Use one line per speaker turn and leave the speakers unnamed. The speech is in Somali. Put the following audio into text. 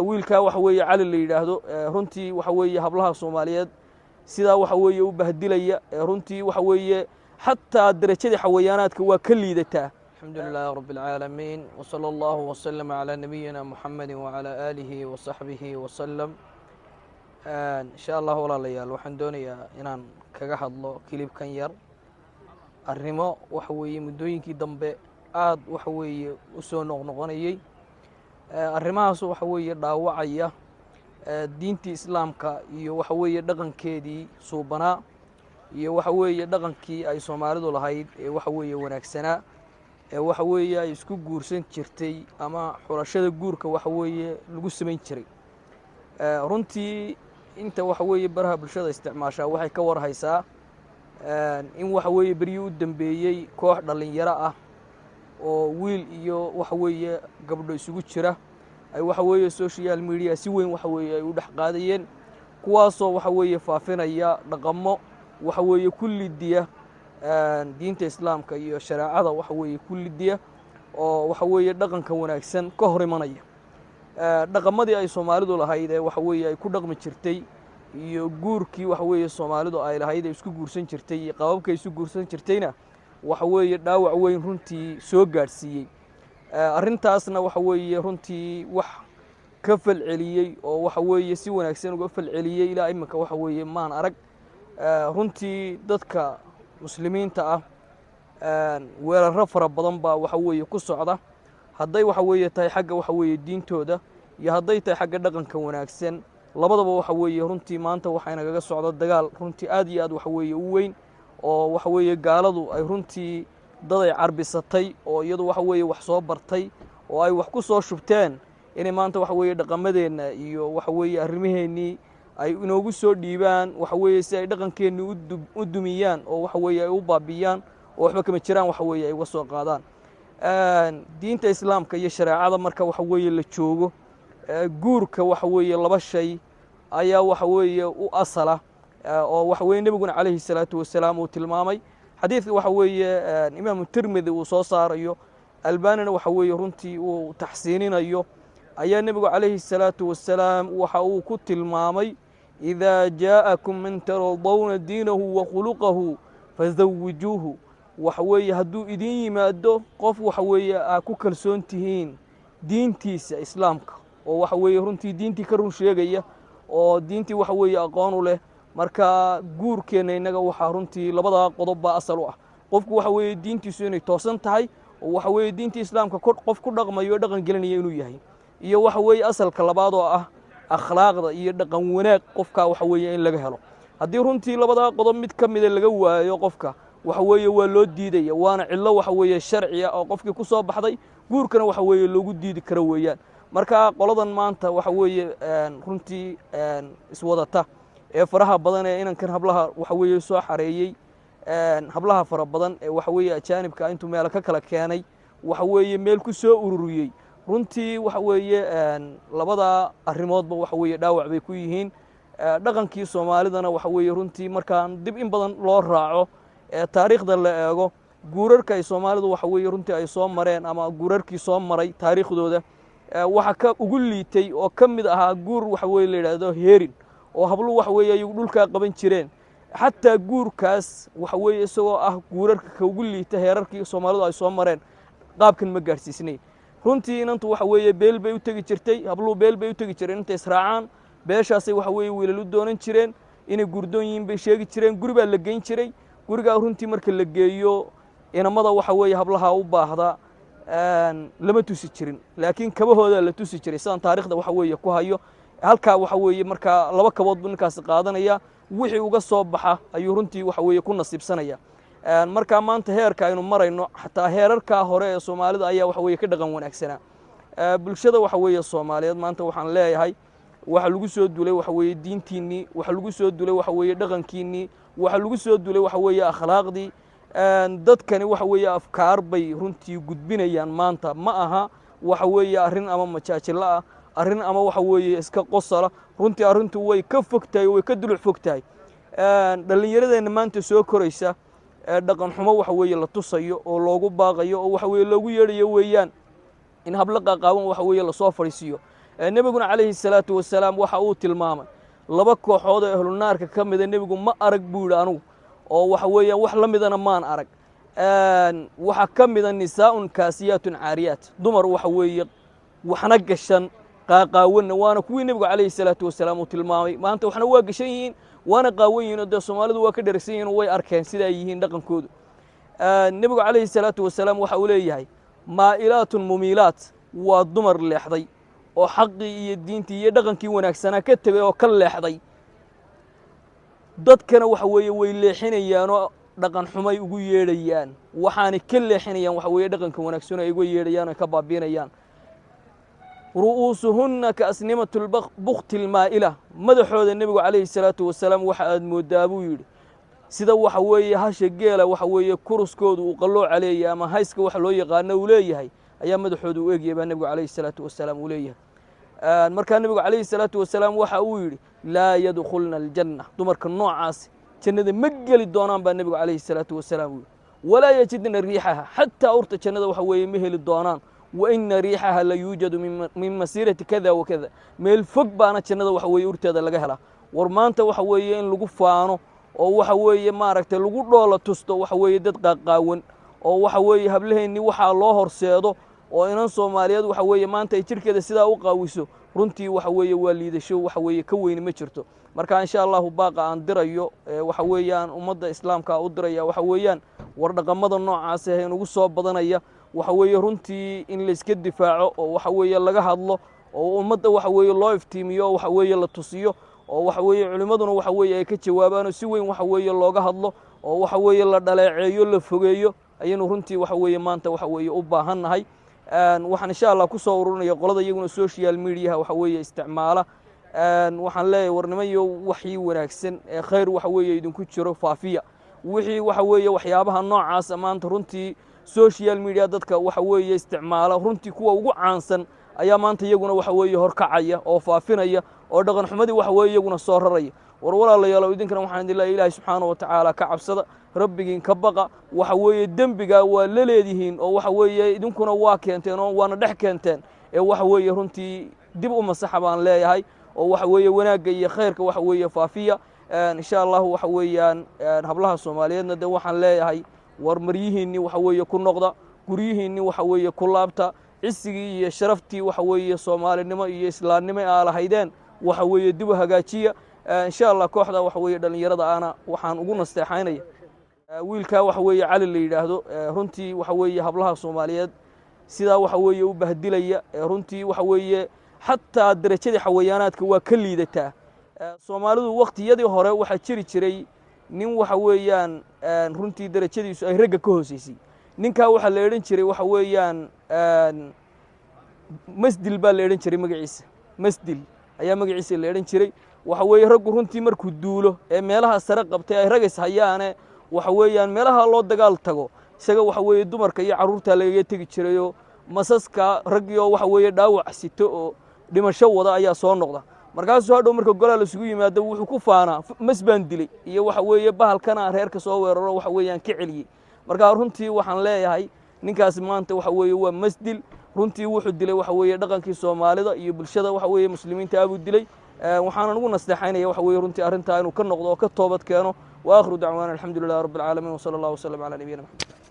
wiilka waxa weeye cali la yiraahdo runtii waxa weeye hablaha Soomaaliyeed sida waxa weeye u bahdilaya runtii waxa weeye hatta darajada xawayaanaadka waa ka liidataa. Alxamdulillaah rabbil aalamiin wa sallallahu wa sallama ala nabiyyina Muhammad wa ala alihi wa sahbihi wa sallam. insha Allah walaalayaal waxaan doonayaa inaan kaga hadlo kilibkan yar arrimo waxa weeye muddooyinkii dambe aad waxa weeye u soo noqnoqonayay arrimahaas waxa weeye dhaawacaya diintii islaamka iyo waxa weeye dhaqankeedii suubanaa iyo waxa weeye dhaqankii ay Soomaalidu lahayd ee waxa weeye wanaagsanaa ee waxa weeye ay isku guursan jirtay ama xulashada guurka waxa weeye lagu sameyn jiray runtii inta waxa weeye baraha bulshada isticmaashaa waxay ka warhaysaa in waxa weeye bariyo u dambeeyay koox dhalinyaro ah oo wiil iyo waxa weeye gabdho isugu jira ay waxa weeye social media si weyn waxa weeye ay u dhax qaadayeen kuwaasoo waxa weeye faafinaya dhaqamo waxa weeye kullidiya diinta islaamka iyo shariicada waxa weeye kullidiya oo waxa weeye dhaqanka wanaagsan ka hor imanaya dhaqamadii ay Soomaalidu lahayd ee waxa weeye ay ku dhaqmi jirtay iyo guurkii waxa weeye Soomaalidu ay lahayd ay isku guursan jirtay iyo qababka ay isku guursan jirtayna waxa weeye dhaawac weyn runtii soo gaarsiiyay arrintaasna waxa weeye runtii wax ka falceliyay oo waxa weeye si wanaagsan uga falceliyay ilaa imika waxa weeye maan arag runtii dadka muslimiinta ah weeraro fara badan baa waxa weeye ku socda hadday waxa weeye tahay xagga waxa weeye diintooda iyo hadday tahay xagga dhaqanka wanaagsan labadaba waxa weeye runtii maanta waxayna kaga socdo dagaal runtii aad iyo aad waxa weeye u weyn oo waxa weeye gaaladu ay runtii dad ay carbisatay oo iyadu waxa weeye wax soo bartay oo ay wax ku soo shubteen in maanta waxa weeye dhaqamadeena iyo waxa weeye arrimaheennii ay inoogu soo dhiibaan waxa weeye si ay dhaqankeennii u dumiyaan oo waxa weeye ay u baabiyaan oo waxba kama jiraan waxa weeye ay uga soo qaadaan diinta islaamka iyo shariicada marka waxa weeye la joogo guurka waxa weeye laba shay ayaa waxa weeye u asala oo waxa weeye nabiguna calayhi salaatu wasalaam uu tilmaamay xadiidka waxa weeye imaam Tirmidhi uu soo saarayo albaanina waxa weeye runtii uu taxsiininayo ayaa nabigu calayhi salaatu wasalaam waxa uu ku tilmaamay idha jaakum man taradawna diinahu wa khuluquhu fazawwijuhu waxa weeye hadduu idin yimaado qof waxa weeye aad ku kalsoon tihiin diintiisa islaamka oo waxa weeye runtii diintii ka run sheegaya oo diintii waxa weeye aqoon u leh marka guurkeena inaga waxa runtii labada qodob baa asal u ah qofku waxa weeye diintiisu inay toosan tahay oo waxa weeye diintii islaamka qof ku dhaqmayo dhaqan gelinaya inuu yahay iyo waxa weeye asalka labaad oo ah akhlaaqda iyo dhaqan wanaag qofka waxa weeye in laga helo haddii runtii labada qodob mid ka mid laga waayo qofka waxa weeye waa loo diidaya waana cillo waxa weeye sharci ah oo qofkii ku soo baxday guurkana waxa weeye loogu diidi karo weeyaan marka qoladan maanta waxa weeye runtii iswadata ee faraha badan ee inankan hablaha waxa weeye soo xareeyay hablaha fara badan ee waxa weeye ajaanibka intuu meel ka kala keenay waxa weeye meel ku soo ururiyay runtii waxa weeye labada arrimoodba waxa weeye dhaawac bay ku yihiin dhaqankii Soomaalidana waxa weeye runtii markaan dib in badan loo raaco taariikhda la eego guurarka ay Soomaalidu waxa weeye runtii ay soo mareen ama guurarkii soo maray taariikhdooda waxa ka ugu liitay oo kamid ahaa guur waxa weeye la yiraahdo heerin oo hablu waxa weeye ay dhulka qaban jireen hatta guurkaas waxa weeye isagoo ah guurarka ka ugu liita heerarkii Soomaalidu ay soo mareen qaabkan ma gaarsiisnay runtii inantu waxa weeye beel bay u tagi jirtay hablu beel bay u tagi jireen inta israacaan beeshaasay waxa weeye wiilal u doonan jireen inay gurdooyin bay sheegi jireen guri baa la geyn jiray guriga runtii marka la geeyo inamada waxa weeye hablaha u baahda lama tusi jirin laakiin kabahooda la tusi jiray sidaan taariikhda waxa weeye ku hayo halka waxa weeye marka laba kabood buu ninkaas qaadanaya wixii uga soo baxa ayuu runtii waxa weeye ku nasiibsanaya marka maanta heerka aynu marayno xataa heerarka hore ee Soomaalida ayaa waxa weeye ka dhaqan wanaagsanaa bulshada waxa weeye Soomaaliyeed maanta waxaan leeyahay waxa lagu soo duulay waxa weeye diintiinii waxa lagu soo duulay waxa weeye dhaqankiinii waxa lagu soo duulay waxa weeye akhlaaqdii dadkani waxa weeye afkaar bay runtii gudbinayaan maanta ma aha waxa weeye arrin ama majaajilo ah arrin ama waxa weeye iska qosala runtii arrintu way ka fogtahay way ka duluc fogtahay dhalinyaradeena maanta soo koraysa dhaqan xumo waxa weeye la tusayo oo loogu baaqayo oo waxa weeye loogu yeedhayo weeyaan in habla qaqaawan waxa weeye la soo fariisiyo nebiguna calayhi salaatu wasalaam waxa uu tilmaamay laba kooxood oo ahlu naarka ka mida nebigu ma arag buu yidhi anugu oo waxa weeyaan wax la midana maan arag waxaa ka mida nisaa'un kaasiyaatun caariyaat dumar waxa weeye waxna gashan qaaqaawanna waana kuwii nebigu calayhi salaatu wasalaam uu tilmaamay maanta waxna waa gashan yihiin waana qaawan yihiin oo dee soomaalidu waa ka dheragsan yihiin oo way arkeen sida ay yihiin dhaqankoodu nebigu calayhi salaatu wasalaam waxa uu leeyahay maa'ilaatun mumiilaat waa dumar leexday oo xaqii iyo diintii iyo dhaqankii wanaagsanaa ka tegay oo ka leexday dadkana waxa weeye way leexinayaanoo dhaqan xumay ugu yeedhayaan waxaanay ka leexinayaan waxa weeye dhaqanka wanaagsan ay ugu yeedhayaan oo ka baabiinayaan ru'uusuhunna ka asnimatu lbukti almaa'ila madaxooda nebigu calayhi salaatu wasalaam waxa aad moodaa buu yidhi sida waxa weeye hasha geela waxa weeye kuruskoodu uu qallooca leeyahay ama hayska waxa loo yaqaano uu leeyahay ayaa madaxooda u egyahay baa nebigu calayhi salaatu wasalaam uu leeyahay markaa nebigu calayhi salaatu wasalaam waxa uu yidhi laa yadkhulna aljanna dumarka noocaasi jannada ma geli doonaan baa nebigu calayhi salaatu wasalaam uu yidhi walaa yajidna riixaha xataa urta jannada waxa weeye ma heli doonaan وإن ريحها لا يوجد من مسيرة كذا وكذا ميل فوق بانا جنada waxa weeye urteeda laga helaa war maanta waxa weeye in lagu faano oo waxa weeye maaragtay lagu dhoola tusto waxa weeye dad qaaqaawan oo waxa weeye hablaheeni waxa loo horseedo oo inan Soomaaliyeed waxa weeye maanta ay jirkeeda sidaa u qaawiso runtii waxa weeye waa liidasho waxa weeye ka weyn ma jirto marka insha Allah baaqa aan dirayo waxa weeyaan ummadda islaamka u diraya waxa weeyaan war dhaqamada noocaas ah in ugu soo badanaya waxa weeye runtii in la iska difaaco oo waxa weeye laga hadlo oo ummadda waxa weeye loo iftiimiyo waxa weeye la tusiyo oo waxa weeye culimaduna waxa weeye ay ka jawaabaan si weyn waxa weeye looga hadlo oo waxa weeye la dhaleeceeyo la fogeeyo ayaynu runtii waxa weeye maanta waxa weeye u baahannahay waxaan insha Allah ku soo ururinayo qolada iyaguna social media waxa weeye isticmaala waxaan leeyahay warnimayo waxii wanaagsan ee khayr waxa weeye idinku jiro faafiya wixii waxa weeye waxyaabaha noocaas maanta runtii social media dadka waxa weeye isticmaala runtii kuwa ugu caansan ayaa maanta iyaguna waxa weeye horkacaya oo faafinaya oo dhaqan xumadii waxa weeye iyaguna soo raraya war walaalayaal idinkana waxaan idin leeyahay Ilaahay subxaanahu wa ta'aala ka cabsada rabbigiin ka baqa waxa weeye dambiga waa la leedihiin oo waxa weeye idinkuna waa keenteen oo waana dhex keenteen ee waxa weeye runtii dib u masaxa baan leeyahay oo waxa weeye wanaagga iyo khayrka waxa weeye faafiya insha Allah waxa weeyaan hablaha Soomaaliyeedna de waxaan leeyahay war maryihiinni waxa weeye ku noqda guryihiinni waxa weeye ku laabta cisigii iyo sharaftii waxa weeye Soomaalinimo iyo islaamnimo ay lahaydeen waxa weeye dib u hagaajiya insha Allah kooxda waxa weeye dhalinyarada ana waxaan ugu nasteexaynaya wiilka waxa weeye Cali la yiraahdo runtii waxa weeye hablaha Soomaaliyeed sida waxa weeye u bahdilaya runtii waxa weeye xataa darajada xawayaanaadka waa ka liidataa Soomaalidu waqtiyadii hore waxa jiri jiray nin waxa weeyaan runtii darajadiisu ay ragga ka hooseysay ninka waxa la yeeran jiray waxa weeyaan masdil baa la yeeran jiray magaciisa masdil ayaa magaciisa la yeeran jiray waxa weeye raggu runtii markuu duulo ee meelaha sare qabtay ay ragays hayaane waxa weeyaan meelaha loo dagaal tago isaga waxa weeye dumarka iyo caruurta laga tagi jiray oo masaska raggiyo waxa weeye dhaawac sito oo dhimasho wada ayaa soo noqda markaasuu hadhow marka golaal isugu yimaado wuxuu ku faanaa masbaan dilay iyo waxa weeye bahalkana reerka soo weeraro waxa weeyaan ka celiyay marka runtii waxaan leeyahay ninkaas maanta waxa weeye waa masdil runtii wuxuu dilay waxa weeye dhaqankii Soomaalida iyo bulshada waxa weeye muslimiinta abu dilay waxaan ugu nasteexaynaya waxa weeye runtii arinta inuu ka noqdo oo ka toobad keeno wa akhru dacwaana alxamdulillahi rabbil caalamiin wa sallallahu alayhi wa sallam ala nabiyina Muhammad